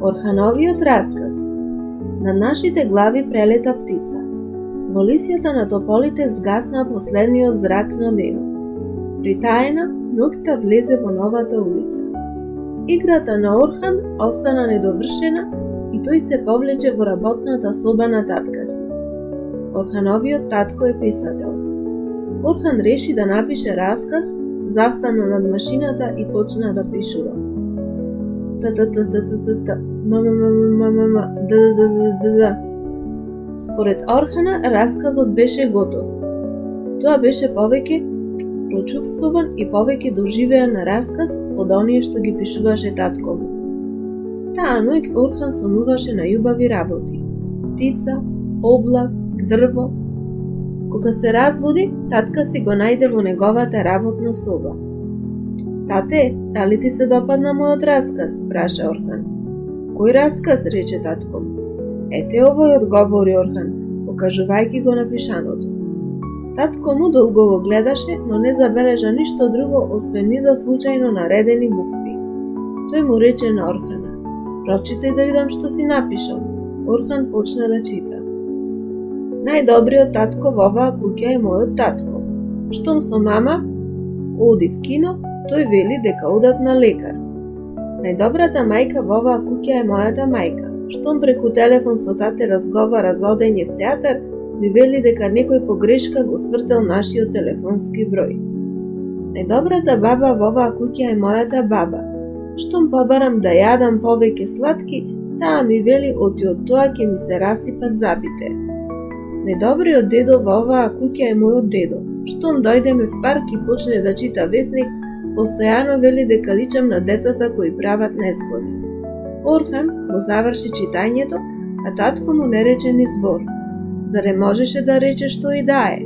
Орхановиот расказ. Над нашите глави прелета птица. Во лисјата на тополите згасна последниот зрак на денот. Притаена, ноќта влезе во новата улица. Играта на Орхан остана недовршена и тој се повлече во работната соба на татка си. Орхановиот татко е писател. Орхан реши да напише расказ, застана над машината и почна да пишува. Според Орхана, расказот беше готов. Тоа беше повеќе прочувствуван и повеќе доживеан расказ од оние што ги пишуваше татко му. Таа ноќ Орхан сонуваше на љубави работи. Птица, облак, дрво. Кога се разбуди, татка си го најде во неговата работна соба. Тате, дали ти се допадна мојот расказ? Праша Орхан. Кој расказ? Рече татко му. Ете овој, одговори Орхан, покажувајќи го напишаното. Татко му долго го гледаше, но не забележа ништо друго освен низа случајно наредени букви. Тој му рече на Орхана: прочитај да видам што си напишал. Орхан почна да чита. Најдобриот татко во оваа куќа е мојот татко. Штом со мама оди в кино, тој вели дека одат на лекар. Најдобрата мајка во оваа куќа е мојата мајка. Штом преку телефон со тате разговара за одење в театар, ми вели дека некој погрешка го свртел нашиот телефонски број. Најдобрата баба во оваа куќа е мојата баба. Штом побарам да јадам повеќе сладки, таа ми вели оти од тоа ќе ми се расипат забите. Најдобриот дедо во оваа куќа е мојот дедо. Штом дојдеме в парк и почне да чита весник, постојано вели дека личам на децата кои прават незгоди. Орхан го заврши читањето, а татко му не рече ни збор. Заре можеше да рече што и да е?